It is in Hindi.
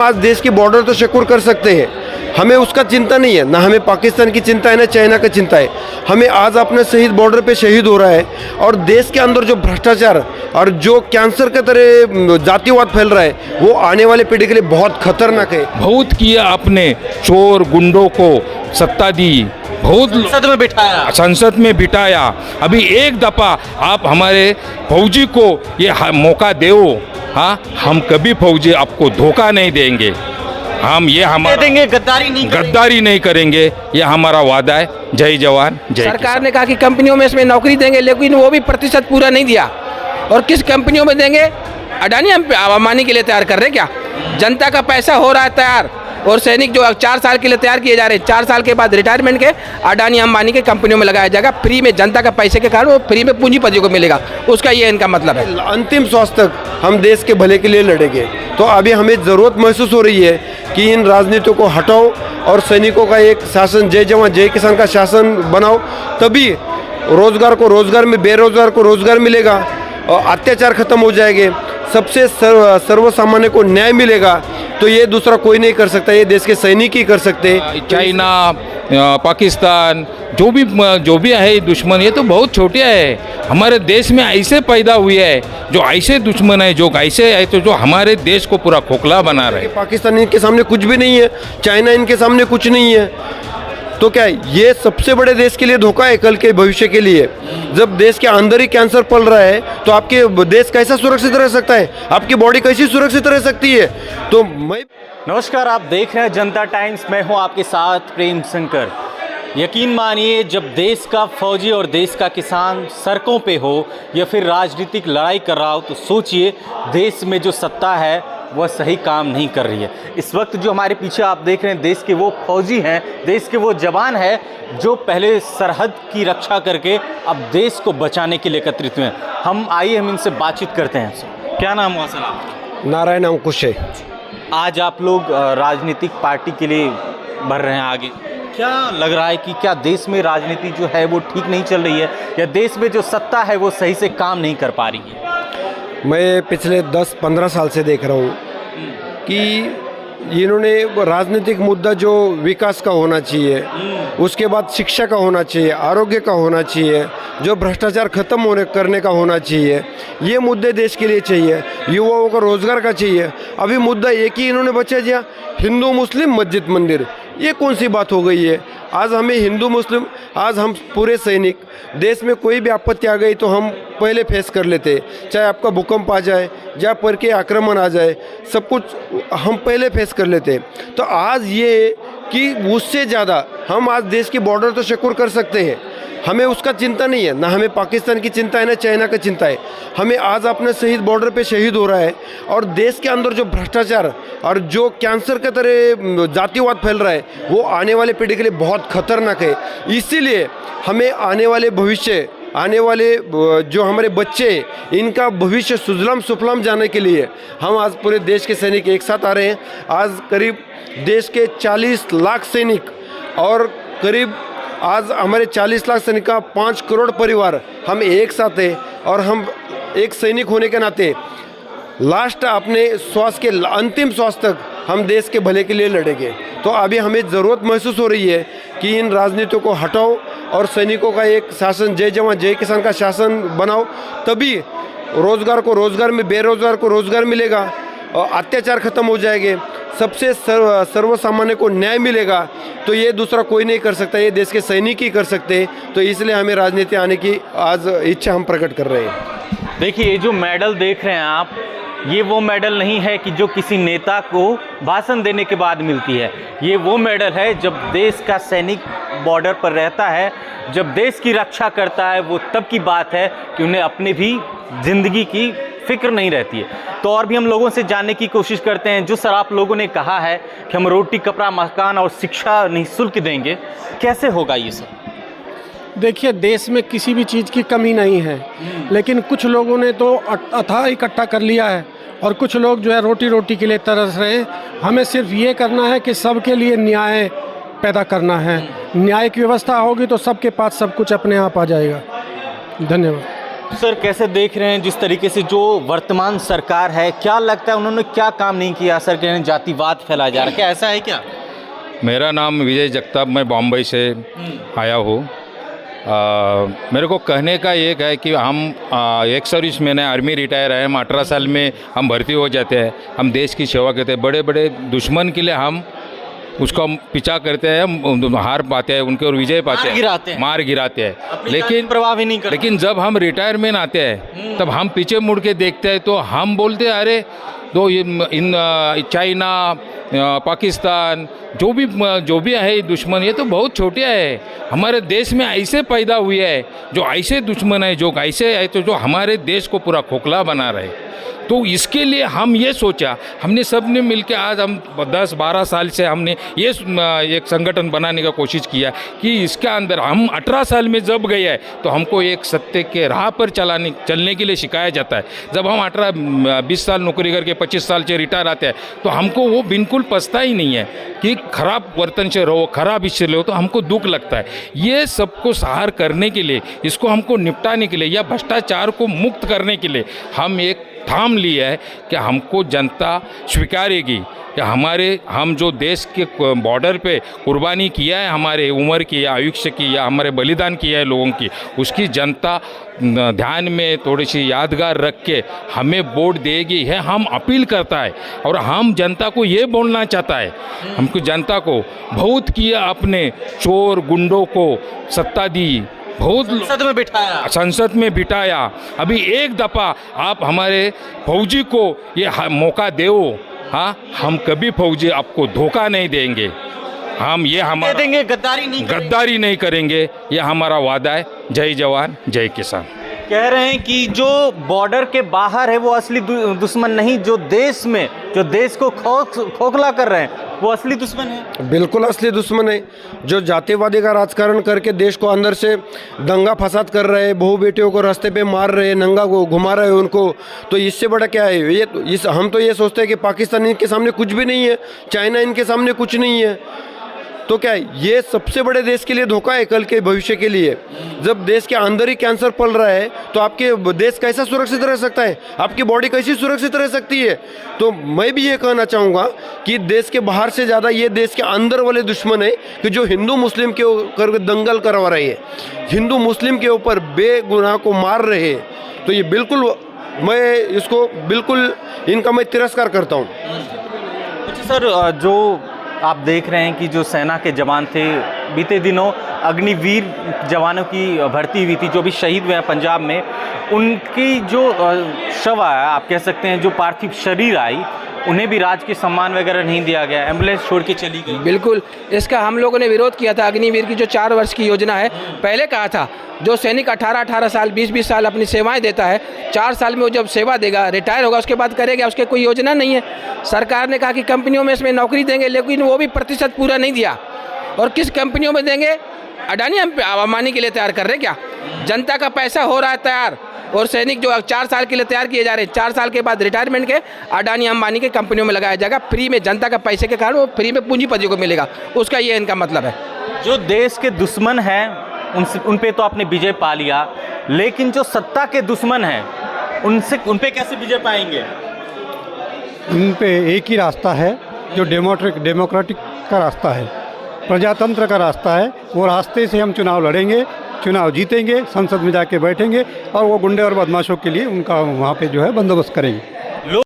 आज देश की बॉर्डर तो सिक्योर कर सकते हैं, हमें उसका चिंता नहीं है, ना हमें पाकिस्तान की चिंता है ना चाइना की चिंता है। हमें आज अपने शहीद बॉर्डर पे शहीद हो रहा है और देश के अंदर जो भ्रष्टाचार और जो कैंसर के तरह जातिवाद फैल रहा है वो आने वाले पीढ़ी के लिए बहुत खतरनाक है। बहुत किया आपने, चोर गुंडों को सत्ता दी, बहुत संसद में बिठाया। अभी एक दफ़ा आप हमारे फौजी को ये मौका दो। हाँ, हम कभी फौजी आपको धोखा नहीं देंगे, हम ये हमारा देंगे, गद्दारी नहीं करेंगे, ये हमारा वादा है। जय जवान जय सरकार ने कहा कि कंपनियों में इसमें नौकरी देंगे, लेकिन वो भी प्रतिशत पूरा नहीं दिया। और किस कंपनियों में देंगे? अडानी अंबानी के लिए तैयार कर रहे हैं क्या? जनता का पैसा हो रहा है तैयार, और सैनिक जो 4 साल के लिए तैयार किए जा रहे हैं, 4 साल के बाद रिटायरमेंट के अडानी अंबानी के कंपनियों में लगाया जाएगा फ्री में। जनता का पैसे के कारण वो फ्री में पूंजीपतियों को मिलेगा, उसका ये इनका मतलब है। अंतिम श्वास तक हम देश के भले के लिए लड़ेंगे। तो अभी हमें ज़रूरत महसूस हो रही है कि इन राजनीतियों को हटाओ और सैनिकों का एक शासन, जय जवान जय किसान का शासन बनाओ, तभी रोजगार को रोजगार में, बेरोजगार को रोजगार मिलेगा और अत्याचार खत्म हो जाएंगे, सबसे सर्वसामान्य को न्याय मिलेगा। तो ये दूसरा कोई नहीं कर सकता, ये देश के सैनिक ही कर सकते। चाइना, पाकिस्तान, जो भी है दुश्मन, ये तो बहुत छोटे है। हमारे देश में ऐसे पैदा हुए हैं जो ऐसे दुश्मन है, जो ऐसे है तो जो हमारे देश को पूरा खोखला बना रहे हैं। पाकिस्तान इनके सामने कुछ भी नहीं है, चाइना इनके सामने कुछ नहीं है। तो क्या है, ये सबसे बड़े देश के लिए धोखा है कल के भविष्य के लिए। जब देश के अंदर ही कैंसर पल रहा है तो आपके देश कैसा सुरक्षित रह सकता है, आपकी बॉडी कैसी सुरक्षित रह सकती है? तो मैं नमस्कार, आप देख रहे हैं जनता टाइम्स, मैं हूं आपके साथ प्रेम शंकर। यकीन मानिए, जब देश का फौजी और देश का किसान सड़कों पे हो या फिर राजनीतिक लड़ाई कर रहा हो, तो सोचिए देश में जो सत्ता है वह सही काम नहीं कर रही है। इस वक्त जो हमारे पीछे आप देख रहे हैं, देश के वो फौजी हैं, देश के वो जवान हैं जो पहले सरहद की रक्षा करके अब देश को बचाने के लिए एकत्रित हुए हैं। हम इनसे बातचीत करते हैं। क्या नाम हुआ सर आपका? नारायण अंकुश है। आज आप लोग राजनीतिक पार्टी के लिए बढ़ रहे हैं आगे, क्या लग रहा है कि क्या देश में राजनीति जो है वो ठीक नहीं चल रही है, या देश में जो सत्ता है वो सही से काम नहीं कर पा रही है? मैं पिछले 10-15 साल से देख रहा हूँ कि इन्होंने राजनीतिक मुद्दा जो विकास का होना चाहिए, उसके बाद शिक्षा का होना चाहिए, आरोग्य का होना चाहिए, जो भ्रष्टाचार खत्म करने का होना चाहिए, ये मुद्दे देश के लिए चाहिए, युवाओं को रोजगार का चाहिए। अभी मुद्दा एक ही इन्होंने बचा दिया, हिंदू मुस्लिम मस्जिद मंदिर। ये कौन सी बात हो गई है? आज हमें हिंदू मुस्लिम, आज हम पूरे सैनिक, देश में कोई भी आपत्ति आ गई तो हम पहले फेस कर लेते, चाहे आपका भूकंप आ जाए, जहाँ पर के आक्रमण आ जाए, सब कुछ हम पहले फेस कर लेते। तो आज ये कि उससे ज़्यादा हम आज देश की बॉर्डर तो सिक्योर कर सकते हैं, हमें उसका चिंता नहीं है, ना हमें पाकिस्तान की चिंता है ना चाइना की चिंता है। हमें आज अपने शहीद बॉर्डर पे शहीद हो रहा है और देश के अंदर जो भ्रष्टाचार और जो कैंसर के तरह जातिवाद फैल रहा है वो आने वाले पीढ़ी के लिए बहुत खतरनाक है। इसीलिए हमें आने वाले भविष्य, आने वाले जो हमारे बच्चे, इनका भविष्य सुजलाम सुफलाम जाने के लिए हम आज पूरे देश के सैनिक एक साथ आ रहे हैं। आज करीब देश के 40 लाख सैनिक और करीब आज हमारे 40 लाख सैनिक का 5 करोड़ परिवार हम एक साथ हैं और हम एक सैनिक होने के नाते लास्ट अपने श्वास के अंतिम श्वास तक हम देश के भले के लिए लड़ेंगे। तो अभी हमें ज़रूरत महसूस हो रही है कि इन राजनीतियों को हटाओ और सैनिकों का एक शासन, जय जवान जय किसान का शासन बनाओ, तभी रोजगार को रोजगार में, बेरोजगार को रोजगार मिलेगा और अत्याचार खत्म हो जाएंगे, सबसे सर्वसामान्य को न्याय मिलेगा। तो ये दूसरा कोई नहीं कर सकता, ये देश के सैनिक ही कर सकते। तो इसलिए हमें राजनीति आने की आज इच्छा हम प्रकट कर रहे हैं। देखिए, ये जो मेडल देख रहे हैं आप, ये वो मेडल नहीं है कि जो किसी नेता को भाषण देने के बाद मिलती है। ये वो मेडल है जब देश का सैनिक बॉर्डर पर रहता है, जब देश की रक्षा करता है, वो तब की बात है कि उन्हें अपनी भी ज़िंदगी की फिक्र नहीं रहती है। तो और भी हम लोगों से जानने की कोशिश करते हैं। जो सर आप लोगों ने कहा है कि हम रोटी, कपड़ा, मकान और शिक्षा निःशुल्क देंगे, कैसे होगा ये सर? देखिए, देश में किसी भी चीज़ की कमी नहीं है, लेकिन कुछ लोगों ने तो अथाह इकट्ठा कर लिया है और कुछ लोग जो है रोटी रोटी के लिए तरस रहे हैं। हमें सिर्फ ये करना है कि सबके लिए न्याय पैदा करना है। न्याय की व्यवस्था होगी तो सबके पास सब कुछ अपने आप आ जाएगा। धन्यवाद। सर कैसे देख रहे हैं जिस तरीके से जो वर्तमान सरकार है, क्या लगता है उन्होंने क्या काम नहीं किया? सर कह रहे हैं जातिवाद फैलाया जा रहा है, क्या ऐसा है क्या? मेरा नाम विजय जगताप, मैं बॉम्बे से आया हूँ। मेरे को कहने का एक है कि हम एक सर्विस मैंने आर्मी रिटायर है, हम 18 साल में हम भर्ती हो जाते हैं, हम देश की सेवा करते हैं। बड़े बड़े दुश्मन के लिए हम उसको हम पीछा करते हैं, हम हार पाते हैं उनके और विजय पाते हैं, मार गिराते हैं। लेकिन प्रभाव ही नहीं करते। लेकिन जब हम रिटायरमेंट आते हैं तब हम पीछे मुड़ के देखते हैं तो हम बोलते हैं अरे तो इन चाइना, पाकिस्तान, जो भी है दुश्मन, ये तो बहुत छोटे है। हमारे देश में ऐसे पैदा हुए हैं जो ऐसे दुश्मन है, जो ऐसे है तो जो हमारे देश को पूरा खोखला बना रहे। तो इसके लिए हम ये सोचा, हमने सब ने मिलकर आज हम 10-12 साल से हमने ये एक संगठन बनाने का कोशिश किया कि इसके अंदर हम 18 साल में जब गए हैं तो हमको एक सत्य के राह पर चलने के लिए सिखाया जाता है। जब हम 18-20 साल नौकरी करके 25 साल से रिटायर आते हैं तो हमको वो बिल्कुल पछता ही नहीं है कि खराब वर्तन से रहो, खराब इससे रहो, तो हमको दुख लगता है। ये सबको सहार करने के लिए, इसको हमको निपटाने के लिए या भ्रष्टाचार को मुक्त करने के लिए हम एक ठाम लिया है कि हमको जनता स्वीकारेगी कि हम जो देश के बॉर्डर पे कुर्बानी किया है, हमारे उम्र की या आयुष्य की या हमारे बलिदान किया है लोगों की, उसकी जनता ध्यान में थोड़ी सी यादगार रख के हमें वोट देगी है, हम अपील करता है। और हम जनता को ये बोलना चाहता है, हमको जनता को बहुत किया अपने चोर गुंडों को सत्ता दी, बहुत संसद में बिठाया। अभी एक दफ़ा आप हमारे फौजी को ये मौका दो, हाँ, हम कभी फौजी आपको धोखा नहीं देंगे, हम ये हमारा देंगे, गद्दारी नहीं करेंगे, ये हमारा वादा है। जय जवान जय किसान। कह रहे हैं कि जो बॉर्डर के बाहर है वो असली दुश्मन नहीं, जो देश में जो देश को खोखला कर रहे हैं वो असली दुश्मन है। बिल्कुल असली दुश्मन है। जो जातिवादी का राजकारण करके देश को अंदर से दंगा फसाद कर रहे हैं, बहू बेटियों को रास्ते पे मार रहे हैं, नंगा को घुमा रहे हैं उनको, तो इससे बड़ा क्या है? हम तो ये सोचते हैं कि पाकिस्तान इनके सामने कुछ भी नहीं है, चाइना इनके सामने कुछ नहीं है, तो क्या है? ये सबसे बड़े देश के लिए धोखा है, कल के भविष्य के लिए। जब देश के अंदर ही कैंसर पल रहा है तो आपके देश कैसा सुरक्षित रह सकता है? आपकी बॉडी कैसी सुरक्षित रह सकती है? तो मैं भी ये कहना चाहूँगा कि देश के बाहर से ज़्यादा ये देश के अंदर वाले दुश्मन है कि जो हिंदू मुस्लिम के ऊपर दंगल करवा रहे हैं, हिंदू मुस्लिम के ऊपर बेगुनाह को मार रहे हैं। तो ये बिल्कुल, मैं इसको बिल्कुल इनका मैं तिरस्कार करता हूँ। अच्छा सर, जो आप देख रहे हैं कि जो सेना के जवान थे, बीते दिनों अग्निवीर जवानों की भर्ती हुई थी जो भी शहीद हुए हैं पंजाब में, उनकी जो शव है, आप कह सकते हैं जो पार्थिव शरीर आई, उन्हें भी राजकीय सम्मान वगैरह नहीं दिया गया, एम्बुलेंस छोड़ के चली गई। बिल्कुल, इसका हम लोगों ने विरोध किया था। अग्निवीर की जो 4 वर्ष की योजना है, पहले कहा था जो सैनिक 18-18 साल 20-20 साल अपनी सेवाएं देता है, 4 साल में वो जब सेवा देगा, रिटायर होगा, उसके बाद करेगा, उसके कोई योजना नहीं है। सरकार ने कहा कि कंपनियों में इसमें नौकरी देंगे, लेकिन वो भी प्रतिशत पूरा नहीं दिया। और किस कंपनियों में देंगे? अडानी अंबानी के लिए तैयार कर रहे क्या? जनता का पैसा हो रहा है तैयार, और सैनिक जो 4 साल के लिए तैयार किए जा रहे हैं, 4 साल के बाद रिटायरमेंट के अडानी अंबानी के कंपनियों में लगाया जाएगा, फ्री में, जनता का पैसे के कारण वो फ्री में पूंजीपतियों को मिलेगा। उसका ये इनका मतलब है। जो देश के दुश्मन हैं उन पे तो आपने विजय पा लिया, लेकिन जो सत्ता के दुश्मन हैं उन पे कैसे विजय पाएंगे? उन पे एक ही रास्ता है जो डेमोक्रेटिक का रास्ता है, प्रजातंत्र का रास्ता है। वो रास्ते से हम चुनाव लड़ेंगे, चुनाव जीतेंगे, संसद में जाके बैठेंगे और वो गुंडे और बदमाशों के लिए उनका वहाँ पे जो है बंदोबस्त करेंगे।